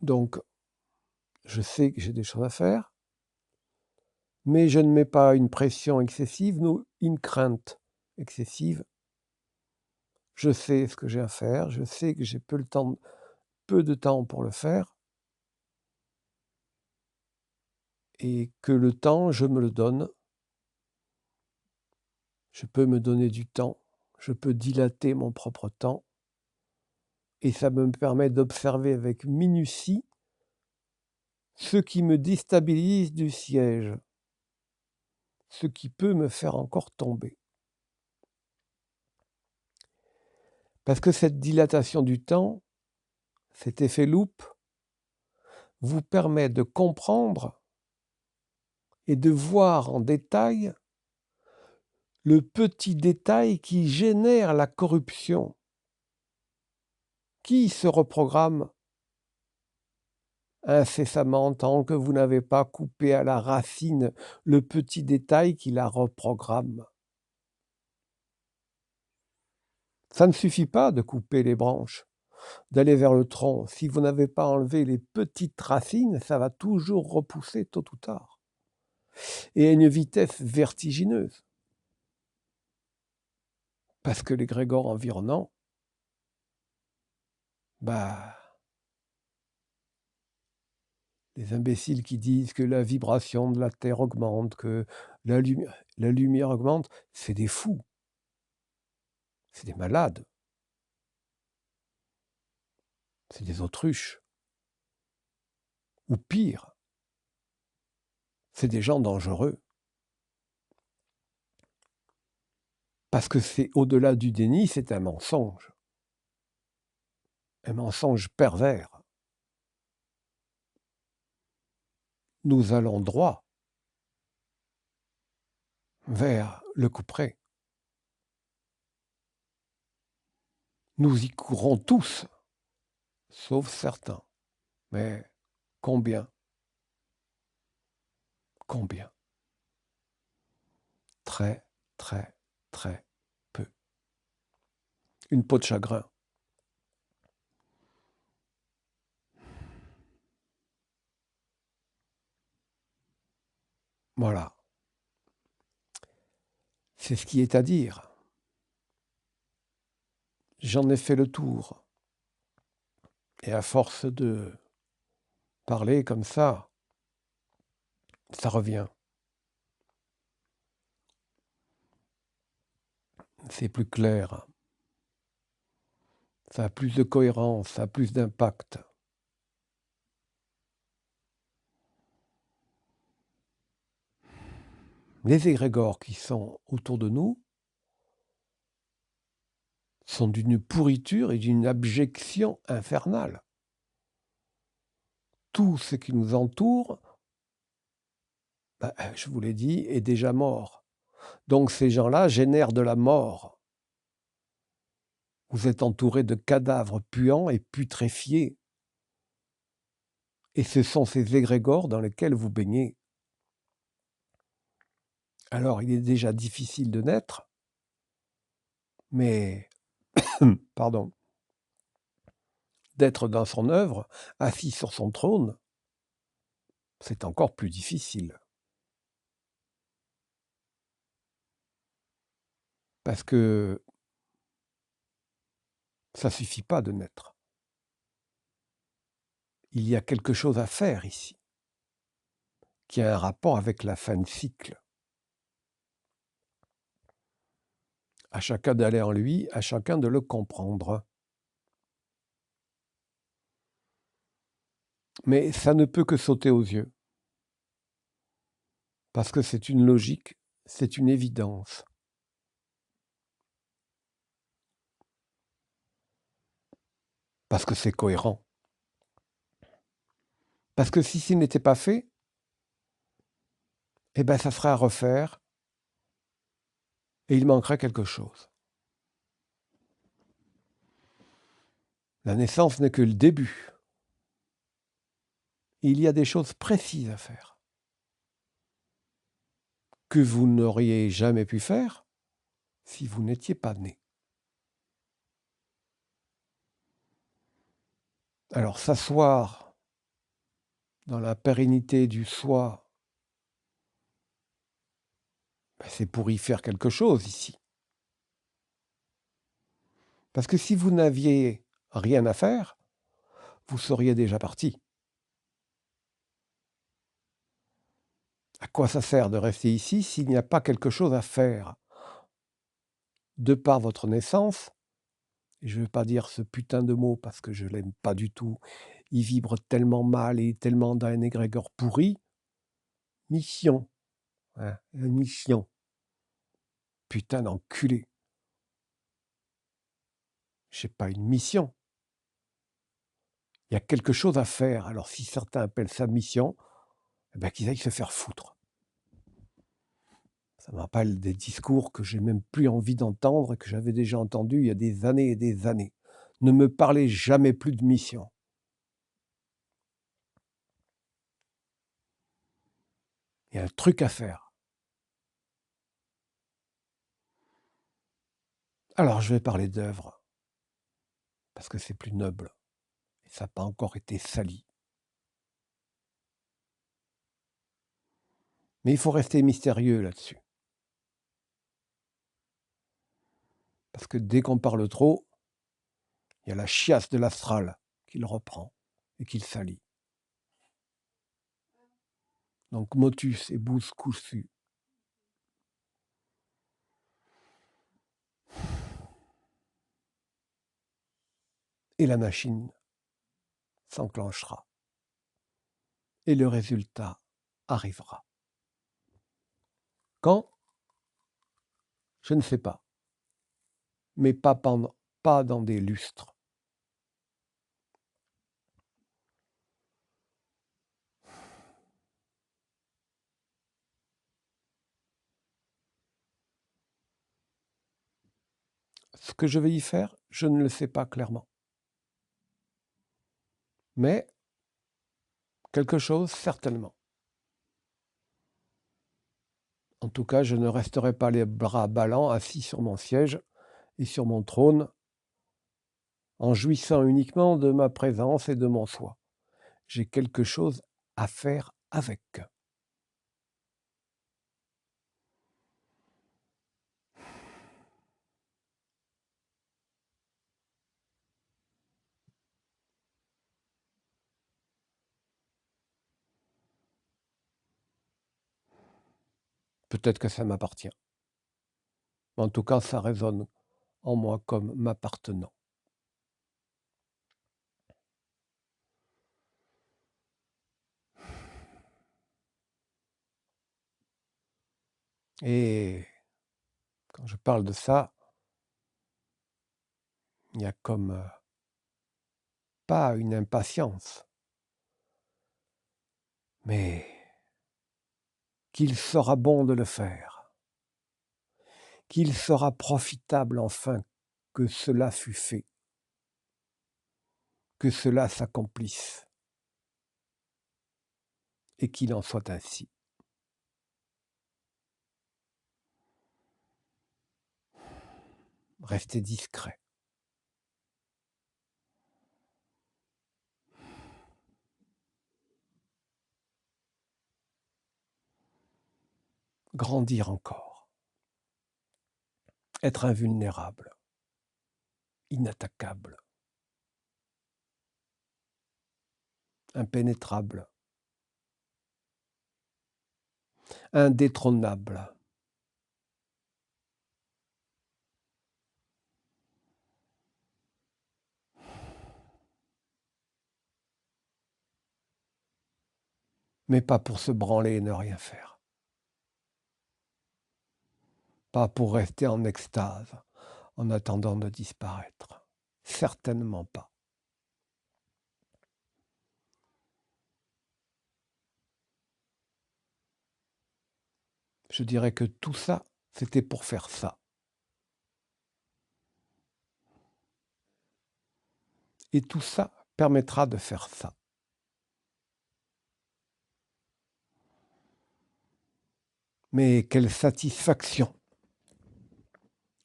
[SPEAKER 1] Donc, je sais que j'ai des choses à faire, mais je ne mets pas une pression excessive, ou une crainte excessive. Je sais ce que j'ai à faire, je sais que j'ai peu de temps pour le faire, et que le temps, je me le donne. Je peux me donner du temps, je peux dilater mon propre temps, et ça me permet d'observer avec minutie ce qui me déstabilise du siège, ce qui peut me faire encore tomber. Parce que cette dilatation du temps, cet effet loupe, vous permet de comprendre et de voir en détail le petit détail qui génère la corruption, qui se reprogramme incessamment tant que vous n'avez pas coupé à la racine le petit détail qui la reprogramme. Ça ne suffit pas de couper les branches, d'aller vers le tronc. Si vous n'avez pas enlevé les petites racines, ça va toujours repousser tôt ou tard. Et à une vitesse vertigineuse. Parce que les grégores environnants, les imbéciles qui disent que la vibration de la Terre augmente, que la lumière augmente, c'est des fous. C'est des malades. C'est des autruches. Ou pire, c'est des gens dangereux. Parce que c'est au-delà du déni, c'est un mensonge. Un mensonge pervers. Nous allons droit vers le couperet. Nous y courons tous, sauf certains. Mais combien? Combien? Très, très, très peu. Une peau de chagrin. Voilà. C'est ce qui est à dire. J'en ai fait le tour. Et à force de parler comme ça revient. c'est plus clair, ça a plus de cohérence, ça a plus d'impact. Les égrégores qui sont autour de nous sont d'une pourriture et d'une abjection infernale. Tout ce qui nous entoure, je vous l'ai dit, est déjà mort. Donc ces gens-là génèrent de la mort. Vous êtes entouré de cadavres puants et putréfiés. Et ce sont ces égrégores dans lesquels vous baignez. Alors il est déjà difficile de naître, mais, pardon, d'être dans son œuvre, assis sur son trône, c'est encore plus difficile. Parce que ça suffit pas de naître. Il y a quelque chose à faire ici, qui a un rapport avec la fin de cycle. À chacun d'aller en lui, à chacun de le comprendre. Mais ça ne peut que sauter aux yeux. Parce que c'est une logique, c'est une évidence. Parce que c'est cohérent. Parce que si ce n'était pas fait, eh ben ça serait à refaire et il manquerait quelque chose. La naissance n'est que le début. Il y a des choses précises à faire que vous n'auriez jamais pu faire si vous n'étiez pas né. Alors s'asseoir dans la pérennité du soi, c'est pour y faire quelque chose ici. Parce que si vous n'aviez rien à faire, vous seriez déjà parti. À quoi ça sert de rester ici s'il n'y a pas quelque chose à faire? De par votre naissance, et je ne vais pas dire ce putain de mot parce que je ne l'aime pas du tout, il vibre tellement mal et tellement dans un égrégore pourri, mission, hein, mission. Putain d'enculé. J'ai pas une mission. Il y a quelque chose à faire. Alors si certains appellent ça mission, eh ben, qu'ils aillent se faire foutre. Ça me rappelle des discours que j'ai même plus envie d'entendre et que j'avais déjà entendus il y a des années et des années. Ne me parlez jamais plus de mission. Il y a un truc à faire. Alors je vais parler d'œuvre, parce que c'est plus noble, et ça n'a pas encore été sali. Mais il faut rester mystérieux là-dessus. Parce que dès qu'on parle trop, il y a la chiasse de l'astral qui le reprend et qui le salit. Donc motus et bous cousu. Et la machine s'enclenchera. Et le résultat arrivera. Quand? Je ne sais pas. Mais pas dans des lustres. Ce que je vais y faire, je ne le sais pas clairement. Mais quelque chose, certainement. En tout cas, je ne resterai pas les bras ballants assis sur mon siège et sur mon trône, en jouissant uniquement de ma présence et de mon soi. J'ai quelque chose à faire avec. Peut-être que ça m'appartient. En tout cas, ça résonne en moi comme m'appartenant. Et quand je parle de ça, il y a comme pas une impatience, mais qu'il sera bon de le faire, qu'il sera profitable enfin que cela fût fait, que cela s'accomplisse, et qu'il en soit ainsi. Restez discret. Grandir encore. Être invulnérable. Inattaquable. Impénétrable. Indétrônable. Mais pas pour se branler et ne rien faire. Pas pour rester en extase en attendant de disparaître. Certainement pas. Je dirais que tout ça, c'était pour faire ça. Et tout ça permettra de faire ça. Mais quelle satisfaction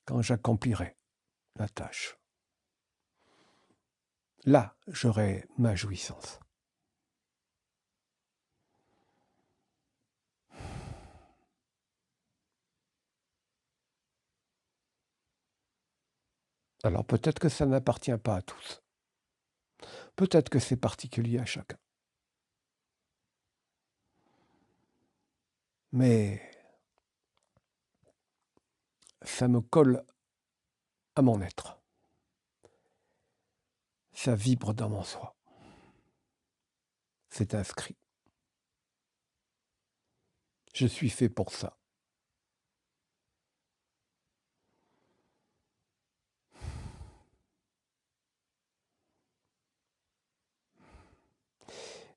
[SPEAKER 1] quand j'accomplirai la tâche. Là, j'aurai ma jouissance. Alors peut-être que ça n'appartient pas à tous. Peut-être que c'est particulier à chacun. Mais ça me colle à mon être. Ça vibre dans mon soi. C'est inscrit. Je suis fait pour ça.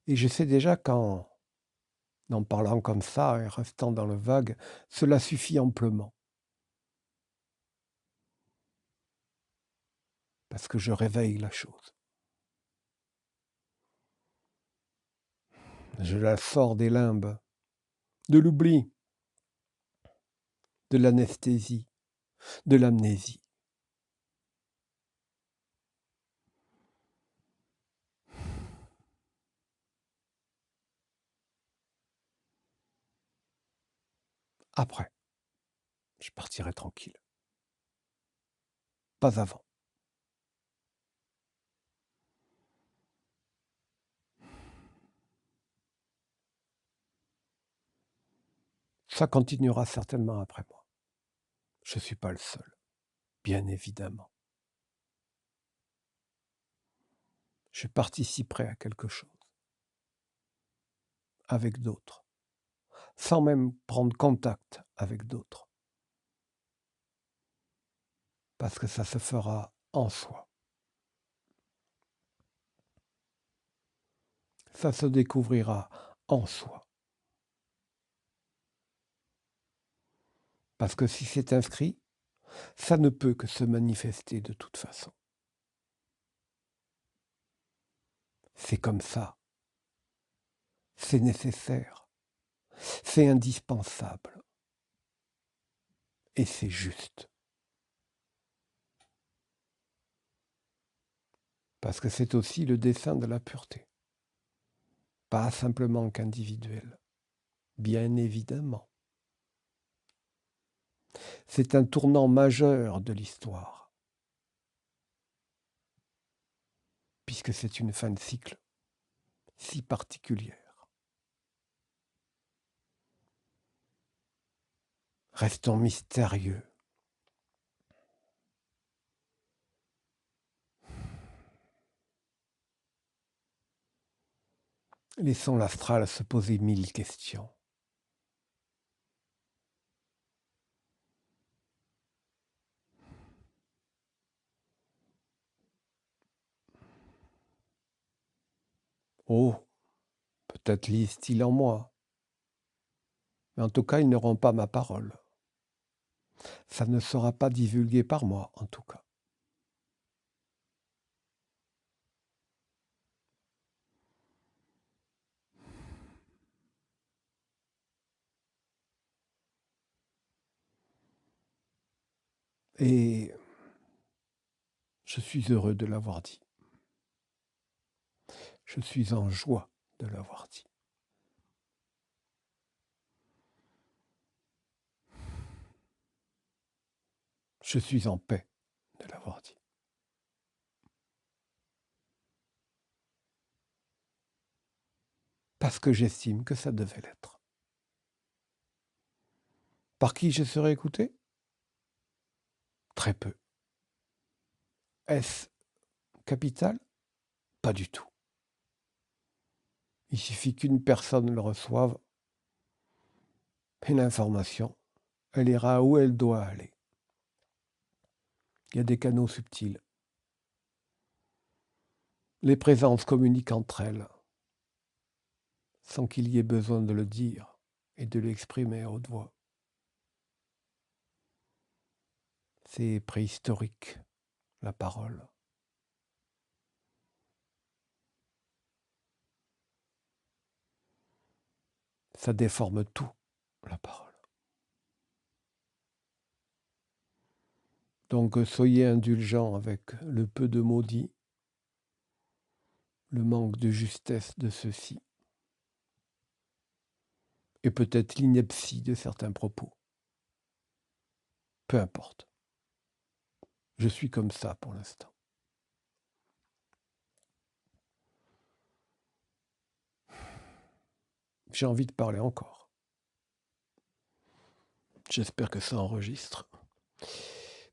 [SPEAKER 1] Et je sais déjà qu'en parlant comme ça et restant dans le vague, cela suffit amplement. Parce que je réveille la chose. Je la sors des limbes, de l'oubli, de l'anesthésie, de l'amnésie. Après, je partirai tranquille. Pas avant. Ça continuera certainement après moi. Je ne suis pas le seul, bien évidemment. Je participerai à quelque chose, avec d'autres, sans même prendre contact avec d'autres. Parce que ça se fera en soi. Ça se découvrira en soi. Parce que si c'est inscrit, ça ne peut que se manifester de toute façon. C'est comme ça. C'est nécessaire. C'est indispensable. Et c'est juste. Parce que c'est aussi le dessein de la pureté. Pas simplement qu'individuel. Bien évidemment. C'est un tournant majeur de l'histoire. Puisque c'est une fin de cycle si particulière. Restons mystérieux. Laissons l'astral se poser 1000 questions. Oh, peut-être lisent-ils en moi, mais en tout cas, ils n'auront pas ma parole. Ça ne sera pas divulgué par moi, en tout cas. Et je suis heureux de l'avoir dit. Je suis en joie de l'avoir dit. Je suis en paix de l'avoir dit. Parce que j'estime que ça devait l'être. Par qui je serai écouté? Très peu. Est-ce capital? Pas du tout. Il suffit qu'une personne le reçoive et l'information, elle ira où elle doit aller. Il y a des canaux subtils. Les présences communiquent entre elles sans qu'il y ait besoin de le dire et de l'exprimer à haute voix. C'est préhistorique, la parole. Ça déforme tout, la parole. Donc soyez indulgents avec le peu de mots dits, le manque de justesse de ceux-ci, et peut-être l'ineptie de certains propos. Peu importe. Je suis comme ça pour l'instant. J'ai envie de parler encore. J'espère que ça enregistre,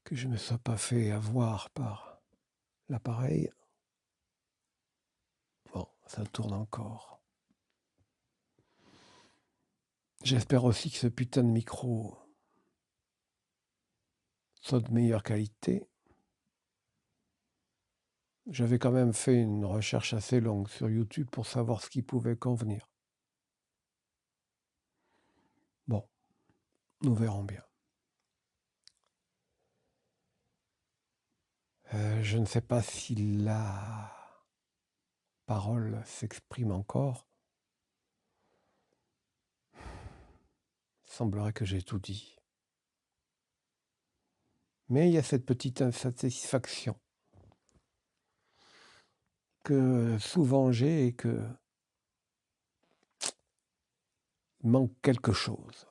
[SPEAKER 1] que je ne me sois pas fait avoir par l'appareil. Bon, ça tourne encore. J'espère aussi que ce putain de micro soit de meilleure qualité. J'avais quand même fait une recherche assez longue sur YouTube pour savoir ce qui pouvait convenir. Bon, nous verrons bien. Je ne sais pas si la parole s'exprime encore. Il semblerait que j'ai tout dit. Mais il y a cette petite insatisfaction que souvent j'ai et que il manque quelque chose.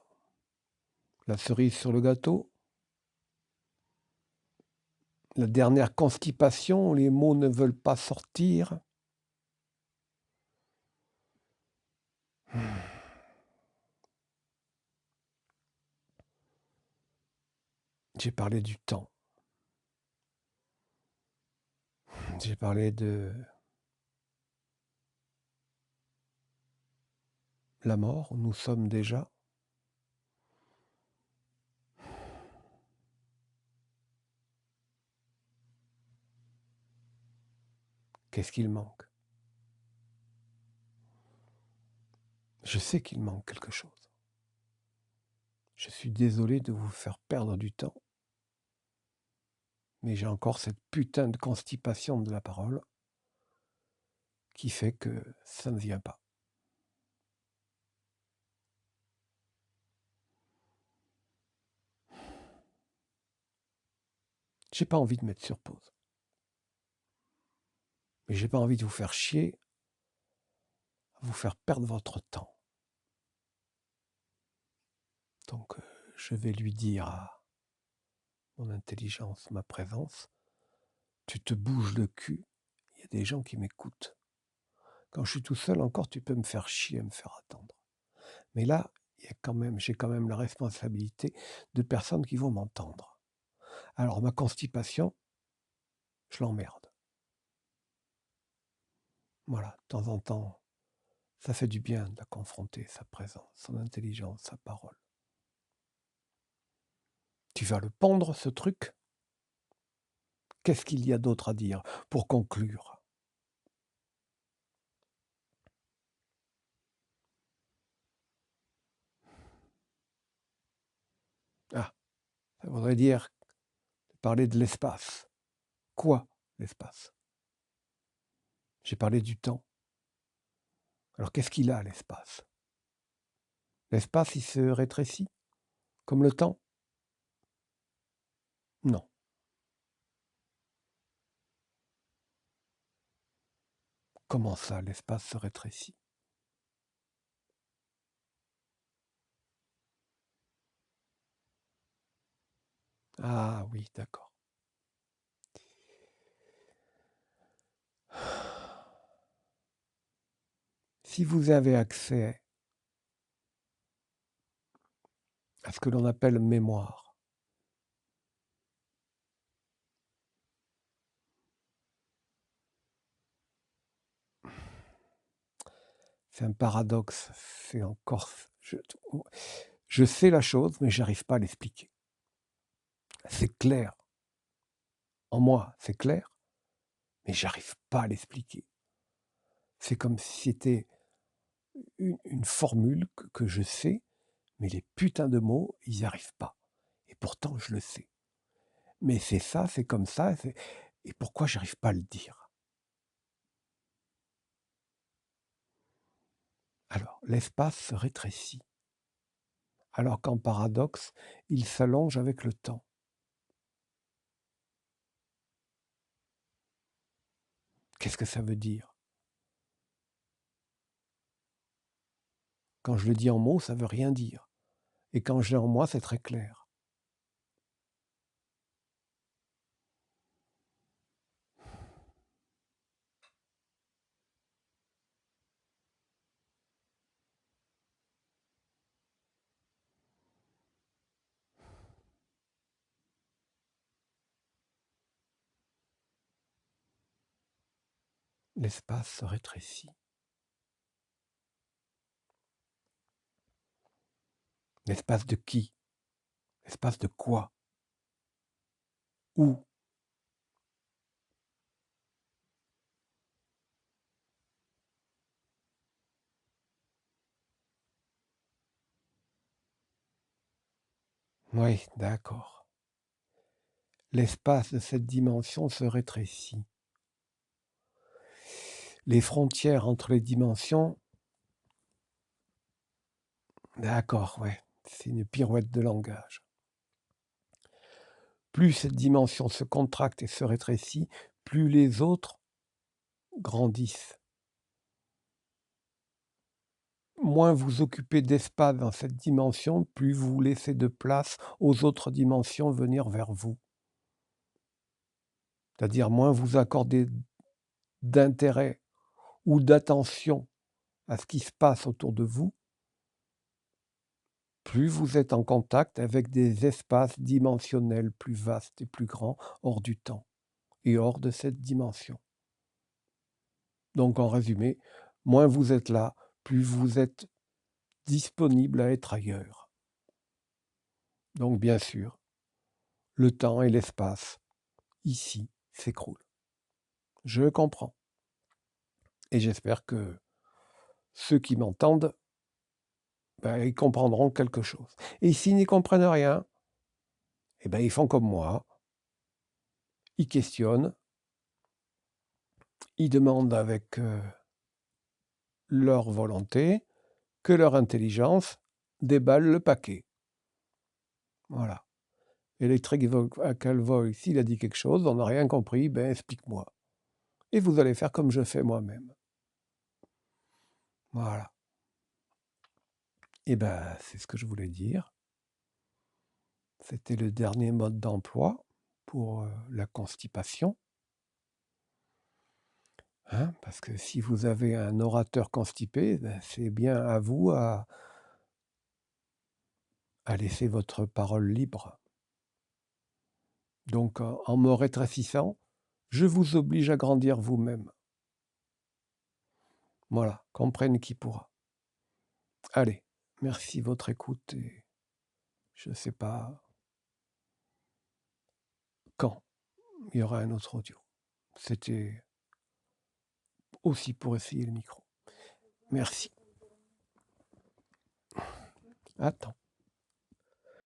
[SPEAKER 1] La cerise sur le gâteau, la dernière constipation, les mots ne veulent pas sortir. J'ai parlé du temps. J'ai parlé de la mort, où nous sommes déjà. Qu'est-ce qu'il manque? Je sais qu'il manque quelque chose. Je suis désolé de vous faire perdre du temps, mais j'ai encore cette putain de constipation de la parole qui fait que ça ne vient pas. J'ai pas envie de mettre sur pause. Mais j'ai pas envie de vous faire chier, vous faire perdre votre temps. Donc je vais lui dire à mon intelligence, ma présence, tu te bouges le cul, il y a des gens qui m'écoutent. Quand je suis tout seul encore, tu peux me faire chier, me faire attendre. Mais là, j'ai quand même la responsabilité de personnes qui vont m'entendre. Alors ma constipation, je l'emmerde. Voilà, de temps en temps, Ça fait du bien de la confronter, sa présence, son intelligence, sa parole. Tu vas le pondre, ce truc? Qu'est-ce qu'il y a d'autre à dire pour conclure? Ah, ça voudrait dire parler de l'espace. Quoi, l'espace? J'ai parlé du temps. Alors qu'est-ce qu'il a, l'espace? L'espace, il se rétrécit, comme le temps? Non. Comment ça, l'espace se rétrécit? Ah oui, d'accord. Si vous avez accès à ce que l'on appelle mémoire, c'est un paradoxe, c'est encore... Je sais la chose, mais j'arrive pas à l'expliquer. C'est clair. En moi, c'est clair, mais j'arrive pas à l'expliquer. C'est comme si c'était une formule que je sais, mais les putains de mots, ils n'y arrivent pas. Et pourtant, je le sais. Mais c'est ça, c'est comme ça, et pourquoi j'arrive pas à le dire? Alors, l'espace se rétrécit, alors qu'en paradoxe, il s'allonge avec le temps. Qu'est-ce que ça veut dire? Quand je le dis en mots, ça veut rien dire. Et quand je l'ai en moi, c'est très clair. L'espace se rétrécit. L'espace de qui? L'espace de quoi? Où? Oui, d'accord. L'espace de cette dimension se rétrécit. Les frontières entre les dimensions, d'accord, ouais, c'est une pirouette de langage. Plus cette dimension se contracte et se rétrécit, plus les autres grandissent. Moins vous occupez d'espace dans cette dimension, plus vous laissez de place aux autres dimensions venir vers vous. C'est-à-dire moins vous accordez d'intérêt ou d'attention à ce qui se passe autour de vous, plus vous êtes en contact avec des espaces dimensionnels plus vastes et plus grands hors du temps et hors de cette dimension. Donc en résumé, moins vous êtes là, plus vous êtes disponible à être ailleurs. Donc bien sûr, le temps et l'espace, ici, s'écroulent. Je comprends. Et j'espère que ceux qui m'entendent, ils comprendront quelque chose. Et s'ils n'y comprennent rien, ils font comme moi. Ils questionnent, ils demandent avec leur volonté que leur intelligence déballe le paquet. Voilà. Electric Voice, s'il a dit quelque chose, on n'a rien compris, explique-moi. Et vous allez faire comme je fais moi-même. Voilà. Et c'est ce que je voulais dire. C'était le dernier mode d'emploi pour la constipation. Hein, parce que si vous avez un orateur constipé, c'est bien à vous à laisser votre parole libre. Donc, en me rétrécissant, je vous oblige à grandir vous-même. Voilà, comprenne qui pourra. Allez, merci de votre écoute et je ne sais pas quand il y aura un autre audio. C'était aussi pour essayer le micro. Merci. Attends.